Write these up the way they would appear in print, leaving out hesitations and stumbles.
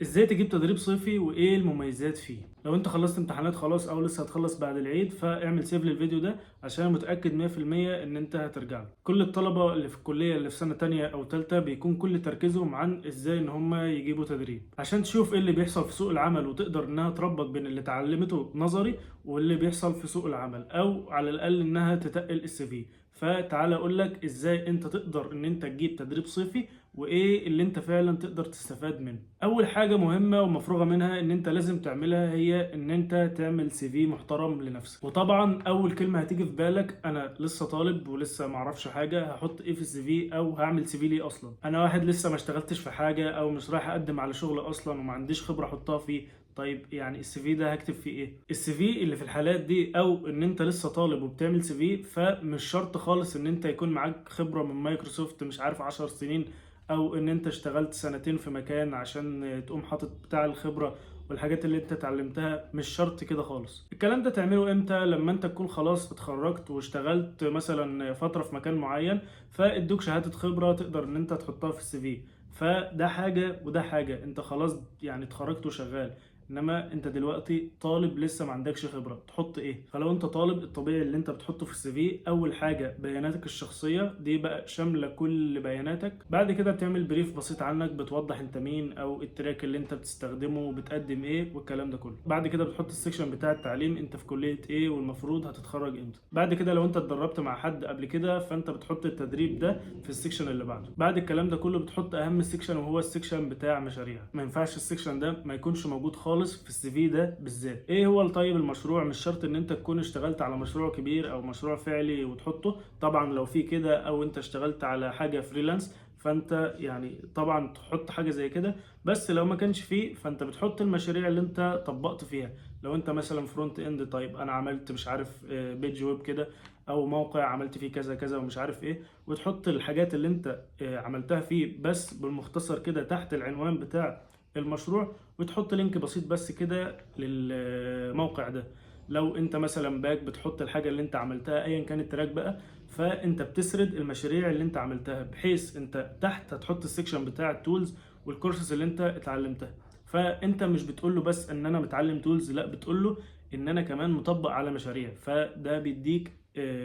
ازاي تجيب تدريب صيفي وايه المميزات فيه؟ لو انت خلصت امتحانات خلاص او لسه هتخلص بعد العيد فاعمل سيف للفيديو ده عشان انا متأكد 100% ان انت هترجع له. كل الطلبة اللي في الكلية اللي في سنة تانية او تالتة بيكون كل تركيزهم عن ازاي ان هم يجيبوا تدريب عشان تشوف ايه اللي بيحصل في سوق العمل وتقدر انها تربط بين اللي اتعلمته نظري واللي بيحصل في سوق العمل، او على الاقل انها تتقل السي في. فتعال اقول لك ازاي انت تقدر ان انت تجيب تدريب صيفي وايه اللي انت فعلا تقدر تستفاد منه. اول حاجه مهمه ومفروغه منها ان انت لازم تعملها هي ان انت تعمل سي في محترم لنفسك. وطبعا اول كلمه هتيجي في بالك، انا لسه طالب ولسه معرفش حاجه، هحط ايه في السي في او هعمل سي في ليه اصلا؟ انا واحد لسه ما اشتغلتش في حاجه او مش رايح اقدم على شغل اصلا وما عنديش خبره احطها فيه. طيب يعني السي في ده هكتب فيه ايه؟ السي في اللي في الحالات دي او ان انت لسه طالب وبتعمل سي في، فمش شرط خالص ان انت يكون معاك خبره من مايكروسوفت مش عارف 10 سنين، او ان انت اشتغلت سنتين في مكان عشان تقوم حاطط بتاع الخبرة والحاجات اللي انت اتعلمتها. مش شرط كده خالص. الكلام ده تعمله امتى؟ لما انت تكون خلاص اتخرجت واشتغلت مثلا فترة في مكان معين فادوك شهادة خبرة تقدر ان انت تحطها في السي في. فده حاجة وده حاجة، انت خلاص يعني اتخرجت وشغال، انما انت دلوقتي طالب لسه ما عندكش خبره، تحط ايه؟ فلو انت طالب الطبيعي اللي انت بتحطه في السي في اول حاجه بياناتك الشخصيه، دي بقى شامله كل بياناتك. بعد كده بتعمل بريف بسيط عنك بتوضح انت مين او التراك اللي انت بتستخدمه وبتقدم ايه والكلام ده كله. بعد كده بتحط السكشن بتاع التعليم، انت في كليه ايه والمفروض هتتخرج امتى. بعد كده لو انت اتدربت مع حد قبل كده فانت بتحط التدريب ده في السكشن اللي بعده. بعد الكلام ده كله بتحط اهم سكشن وهو السكشن بتاع مشاريع. ما ينفعش السكشن ده ما يكونش موجود خالص في السي في ده بالذات. ايه هو طيب المشروع؟ مش شرط ان انت تكون اشتغلت على مشروع كبير او مشروع فعلي وتحطه، طبعا لو في كده او انت اشتغلت على حاجه فريلانس فانت يعني طبعا تحط حاجه زي كده. بس لو ما كانش فيه فانت بتحط المشاريع اللي انت طبقت فيها. لو انت مثلا فرونت اند، طيب انا عملت مش عارف بيج ويب كده، او موقع عملت فيه كذا كذا ومش عارف ايه، وتحط الحاجات اللي انت عملتها فيه بس بالمختصر كده تحت العنوان بتاع المشروع، وتحط لينك بسيط بس كده للموقع ده. لو انت مثلا باك بتحط الحاجه اللي انت عملتها ايا كان التراك بقى، فانت بتسرد المشاريع اللي انت عملتها بحيث انت تحت هتحط السكشن بتاع التولز والكورسز اللي انت اتعلمتها. فانت مش بتقول له بس ان انا متعلم تولز، لا بتقول له ان انا كمان مطبق على مشاريع، فده بيديك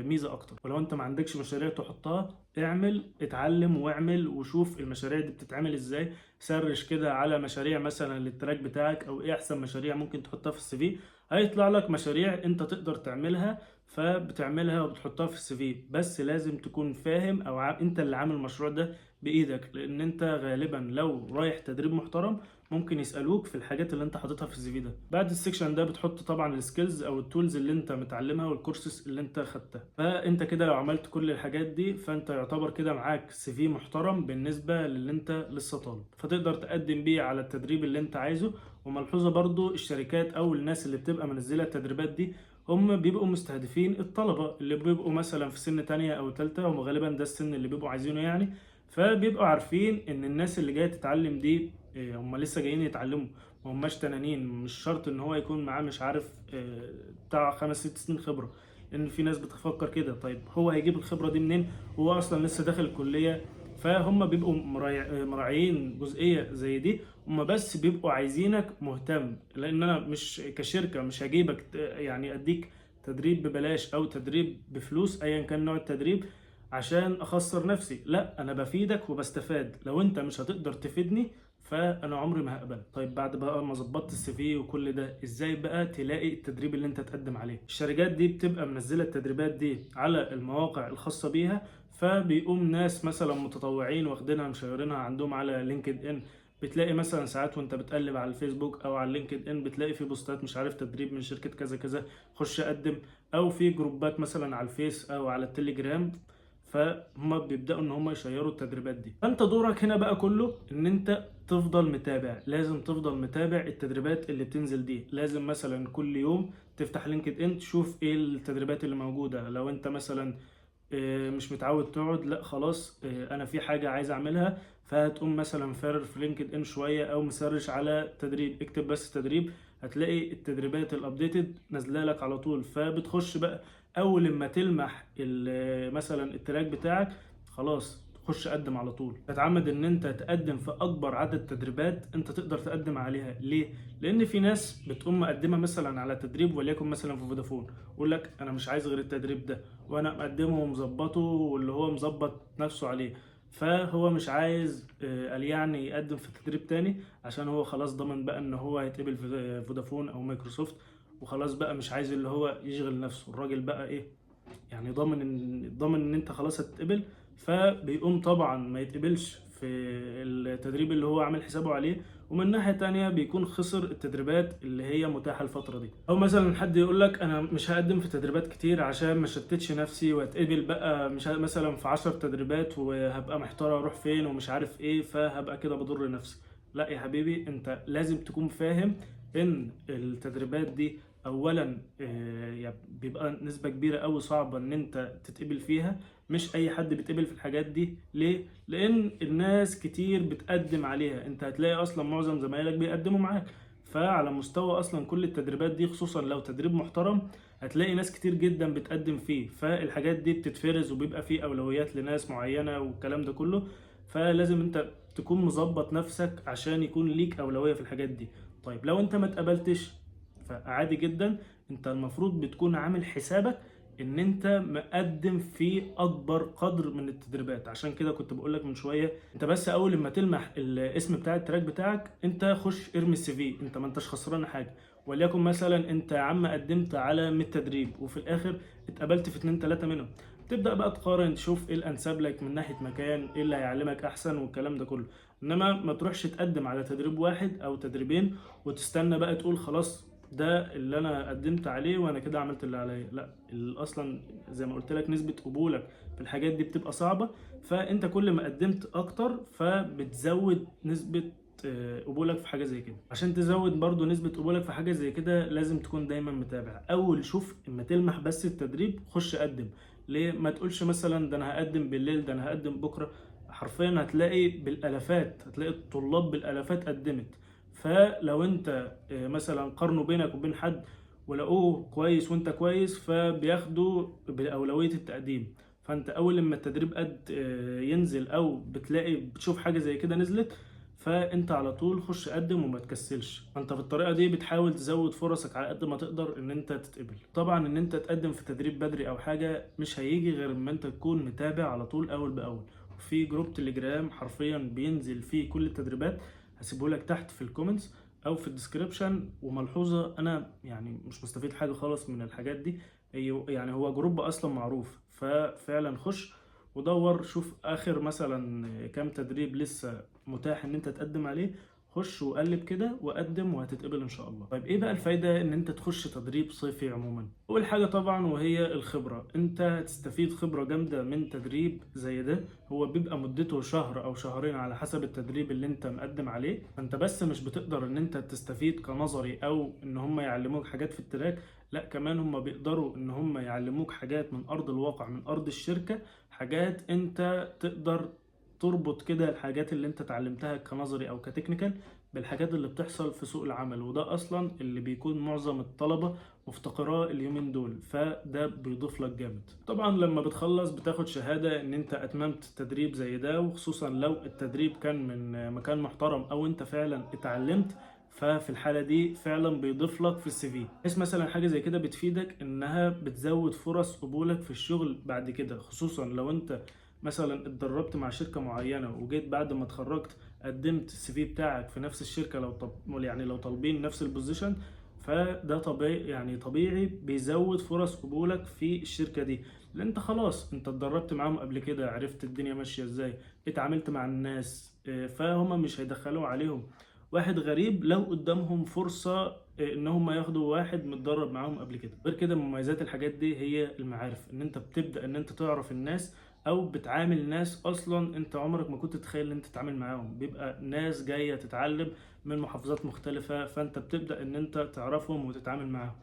ميزه اكتر. ولو انت ما عندكش مشاريع تحطها، اتعلم واعمل وشوف المشاريع دي بتتعمل ازاي. سرش كده على مشاريع مثلا للتراك بتاعك او ايه احسن مشاريع ممكن تحطها في السي في، هيطلع لك مشاريع انت تقدر تعملها فبتعملها وبتحطها في السي في. بس لازم تكون فاهم او انت اللي عامل المشروع ده بايدك، لان انت غالبا لو رايح تدريب محترم ممكن يسالوك في الحاجات اللي انت حاططها في السي في ده. بعد السكشن ده بتحط طبعا السكيلز او التولز اللي انت متعلمها والكورسز اللي انت خدتها. فانت كده لو عملت كل الحاجات دي فانت يعتبر كده معاك سي في محترم بالنسبه للي انت لسه طالب، فتقدر تقدم بيه على التدريب اللي انت عايزه. وملحوظه برضو، الشركات او الناس اللي بتبقى منزله التدريبات دي هم بيبقوا مستهدفين الطلبه اللي بيبقوا مثلا في سن تانية او تالتة، هم غالبا ده السن اللي بيبقوا عايزينه يعني. فبيبقوا عارفين ان الناس اللي جايه تتعلم دي هم لسه جايين يتعلموا، ما هماش تنانين. مش شرط ان هو يكون معاه مش عارف بتاع 5 6 سنين خبره، لان في ناس بتفكر كده. طيب هو هيجيب الخبره دي منين؟ هو اصلا لسه داخل الكليه. فهم بيبقوا مراعيين جزئيه زي دي. هم بس بيبقوا عايزينك مهتم، لان انا مش كشركه مش هجيبك يعني اديك تدريب ببلاش او تدريب بفلوس ايا كان نوع التدريب عشان اخسر نفسي. لا، انا بفيدك وبستفاد. لو انت مش هتقدر تفيدني فانا عمري ما هقبل. طيب بعد بقى ما ظبطت السي في وكل ده، ازاي بقى تلاقي التدريب اللي انت تقدم عليه؟ الشركات دي بتبقى منزله التدريبات دي على المواقع الخاصه بيها، فبيقوم ناس مثلا متطوعين واخدينها مشيرينها عندهم على لينكد ان. بتلاقي مثلا ساعات وانت بتقلب على الفيسبوك او على لينكد ان بتلاقي في بوستات مش عارف تدريب من شركه كذا كذا، خش اقدم. او في جروبات مثلا على الفيس او على التليجرام، فهم بيبداوا ان هم يشيروا التدريبات دي. فانت دورك هنا بقى كله ان انت تفضل متابع. لازم تفضل متابع التدريبات اللي بتنزل دي. لازم مثلا كل يوم تفتح لينكد ان تشوف ايه التدريبات اللي موجوده. لو انت مثلا مش متعود تقعد، لا خلاص انا في حاجه عايز اعملها، فهتقوم مثلا فارر في لينكد ان شويه او مسرش على تدريب، اكتب بس تدريب، هتلاقي التدريبات الابديتد نازله لك على طول. فبتخش بقى اول ما تلمح مثلا التراك بتاعك، خلاص خش قدم على طول. اتعمد ان انت تقدم في اكبر عدد تدريبات انت تقدر تقدم عليها. ليه؟ لان في ناس بتقوم مقدمه مثلا على تدريب وليكن مثلا في فودافون، يقول لك انا مش عايز غير التدريب ده وانا مقدمه ومظبطه واللي هو مظبط نفسه عليه، فهو مش عايز قال يعني يقدم في تدريب تاني عشان هو خلاص ضمن بقى ان هو هيتقبل في فودافون او مايكروسوفت، وخلاص بقى مش عايز اللي هو يشغل نفسه. الراجل بقى ايه يعني ضامن ان انت خلاص هتتقبل، فبيقوم طبعا ما يتقبلش في التدريب اللي هو عامل حسابه عليه، ومن ناحية تانية بيكون خسر التدريبات اللي هي متاحة الفترة دي. او مثلا حد يقول لك انا مش هقدم في تدريبات كتير عشان ما شتتش نفسي واتقبل بقى مش مثلا في 10 تدريبات وهبقى محتار اروح فين ومش عارف ايه، فهبقى كده بضر نفسي. لا يا حبيبي، انت لازم تكون فاهم ان التدريبات دي اولا يعني بيبقى نسبة كبيرة قوي صعبة ان انت تتقبل فيها. مش اي حد بيتقبل في الحاجات دي. ليه؟ لان الناس كتير بتقدم عليها، انت هتلاقي اصلا معظم زمايلك بيقدموا معاك، فعلى مستوى اصلا كل التدريبات دي خصوصا لو تدريب محترم هتلاقي ناس كتير جدا بتقدم فيه، فالحاجات دي بتتفرز وبيبقى فيه اولويات لناس معينة والكلام ده كله. فلازم انت تكون مظبط نفسك عشان يكون ليك اولوية في الحاجات دي. طيب لو انت ما اتقبلتش فعادي جدا، انت المفروض بتكون عامل حسابك ان انت مقدم في اكبر قدر من التدريبات. عشان كده كنت بقولك من شويه، انت بس اول لما تلمح الاسم بتاع التراك بتاعك انت خش ارمي السي في، انت ما انتش خسران حاجه. وليكن مثلا انت يا عم قدمت على 100 تدريب وفي الاخر اتقبلت في 2 3 منهم، تبدا بقى تقارن تشوف ايه الانسب لك من ناحيه مكان، ايه اللي هيعلمك احسن والكلام ده كله. انما ما تروحش تقدم على تدريب واحد او تدريبين وتستنى بقى تقول خلاص ده اللي انا قدمت عليه وانا كده عملت اللي عليا. لا، اصلا زي ما قلت لك نسبة قبولك في الحاجات دي بتبقى صعبة، فانت كل ما قدمت اكتر فبتزود نسبة قبولك في حاجة زي كده. عشان تزود برضو نسبة قبولك في حاجة زي كده لازم تكون دايما متابع. اول شوف اما تلمح بس التدريب خش قدم. ليه؟ ما تقولش مثلا ده انا هقدم بالليل، ده انا هقدم بكرة. حرفيا هتلاقي بالالافات، هتلاقي الطلاب بالالافات قدمت. فلو انت مثلا قارنوا بينك وبين حد ولقوه كويس وانت كويس فبياخدوا بأولوية التقديم. فانت اول لما التدريب قد ينزل او بتشوف حاجة زي كده نزلت، فانت على طول خش قدم وما تكسلش. فانت في الطريقة دي بتحاول تزود فرصك على قد ما تقدر ان انت تتقبل. طبعا ان انت تقدم في تدريب بدري او حاجة مش هيجي غير اما انت تكون متابع على طول اول باول. وفي جروب تليجرام حرفيا بينزل فيه كل التدريبات، هسيبه لك تحت في الكومنتس او في الديسكريبشن. وملحوظه انا يعني مش مستفيد حاجه خالص من الحاجات دي، يعني هو جروب اصلا معروف، ففعلا خش ودور شوف اخر مثلا كام تدريب لسه متاح ان انت تقدم عليه، خش وقلب كده وقدم وهتتقبل ان شاء الله. طيب ايه بقى الفايده ان انت تخش تدريب صيفي عموما؟ اول حاجه طبعا وهي الخبره، انت هتستفيد خبره جامده من تدريب زي ده. هو بيبقى مدته شهر او شهرين على حسب التدريب اللي انت مقدم عليه. فانت بس مش بتقدر ان انت تستفيد كنظري او ان هم يعلموك حاجات في التراك، لا كمان هم بيقدروا ان هم يعلموك حاجات من ارض الواقع من ارض الشركة، حاجات انت تقدر تربط كده الحاجات اللي انت اتعلمتها كنظري او كتكنيكال بالحاجات اللي بتحصل في سوق العمل. وده اصلا اللي بيكون معظم الطلبة مفتقراه اليومين دول، فده بيضيف لك جامد. طبعا لما بتخلص بتاخد شهادة ان انت اتممت تدريب زي ده، وخصوصا لو التدريب كان من مكان محترم او انت فعلا اتعلمت، ففي الحالة دي فعلا بيضيف لك في السي في. بس مثلا حاجة زي كده بتفيدك انها بتزود فرص قبولك في الشغل بعد كده، خصوصا لو انت مثلا اتدربت مع شركة معينة وجيت بعد ما اتخرجت قدمت السي في بتاعك في نفس الشركة، لو طالبين نفس البوزيشن، فده طبيعي، يعني طبيعي بيزود فرص قبولك في الشركة دي. لان انت خلاص انت اتدربت معاهم قبل كده، عرفت الدنيا ماشية ازاي، اتعاملت مع الناس، فهم مش هيدخلوا عليهم واحد غريب لو قدامهم فرصة ان هم ياخدوا واحد متدرب معاهم قبل كده. غير كده مميزات الحاجات دي هي المعارف، ان انت بتبدأ ان انت تعرف الناس او بتعامل ناس اصلا انت عمرك ما كنت تتخيل ان انت تتعامل معاهم. بيبقى ناس جاية تتعلم من محافظات مختلفة، فانت بتبدأ ان انت تعرفهم وتتعامل معاهم.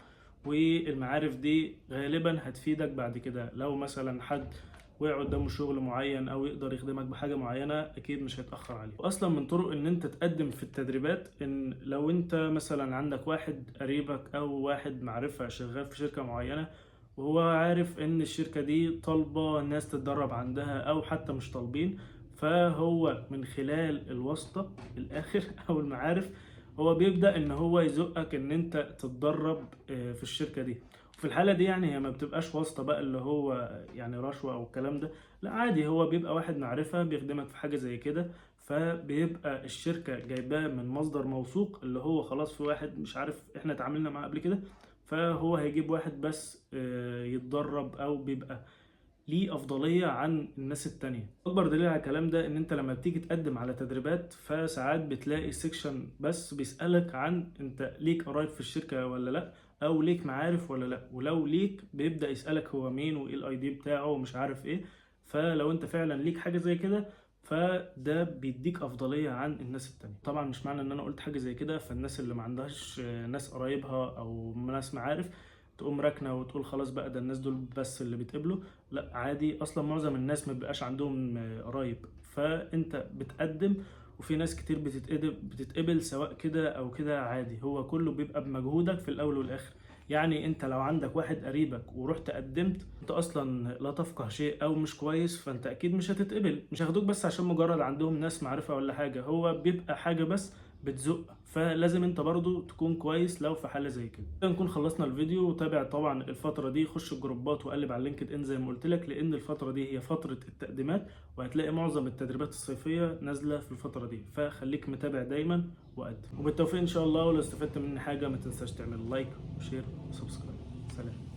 والمعارف دي غالبا هتفيدك بعد كده، لو مثلا حد وقع قدامه شغل معين او يقدر يخدمك بحاجة معينة اكيد مش هيتأخر عليه. واصلا من طرق ان انت تقدم في التدريبات، ان لو انت مثلا عندك واحد قريبك او واحد معرفة شغال في شركة معينة وهو عارف ان الشركة دي طالبة ناس تتدرب عندها او حتى مش طالبين، فهو من خلال الواسطة الآخر أو المعارف هو بيبدأ إن هو يزقك إن أنت تتدرب في الشركة دي. وفي الحالة دي يعني هي ما بتبقاش واسطة بقى اللي هو يعني رشوة أو الكلام ده، لا عادي، هو بيبقى واحد معرفة بيخدمك في حاجة زي كده، فبيبقى الشركة جايباه من مصدر موثوق اللي هو خلاص في واحد مش عارف احنا اتعاملنا معاه قبل كده، فهو هيجيب واحد بس يتدرب او بيبقى ليه افضليه عن الناس التانية. اكبر دليل على الكلام ده ان انت لما بتيجي تقدم على تدريبات فساعات بتلاقي سيكشن بس بيسالك عن انت ليك قرايب في الشركه ولا لا، او ليك معارف ولا لا، ولو ليك بيبدا يسالك هو مين وايه الاي دي بتاعه ومش عارف ايه. فلو انت فعلا ليك حاجه زي كده فده بيديك افضليه عن الناس التانية. طبعا مش معنى ان انا قلت حاجه زي كده فالناس اللي ما عندهاش ناس قرايبها او ناس معارف تقوم راكنه وتقول خلاص بقى ده الناس دول بس اللي بيتقبلوا. لا عادي، اصلا معظم الناس ما بيبقاش عندهم قرايب، فانت بتقدم وفي ناس كتير بتتقبل سواء كده او كده عادي، هو كله بيبقى بمجهودك في الاول والاخر. يعني انت لو عندك واحد قريبك ورحت قدمت انت اصلا لا تفقه شيء او مش كويس فانت اكيد مش هتتقبل، مش هياخدوك بس عشان مجرد عندهم ناس معرفة ولا حاجة، هو بيبقى حاجة بس بتزق، فلازم انت برضو تكون كويس لو في حالة زي كده. نكون خلصنا الفيديو، وتابع طبعا الفترة دي، خش الجروبات وقلب على لينكد ان زي ما قلت لك، لان الفترة دي هي فترة التقديمات وهتلاقي معظم التدريبات الصيفية نازلة في الفترة دي، فخليك متابع دايما وقدم. وبالتوفيق ان شاء الله، ولو استفدت مني حاجة ما تنساش تعمل لايك وشير وسبسكرايب. سلام.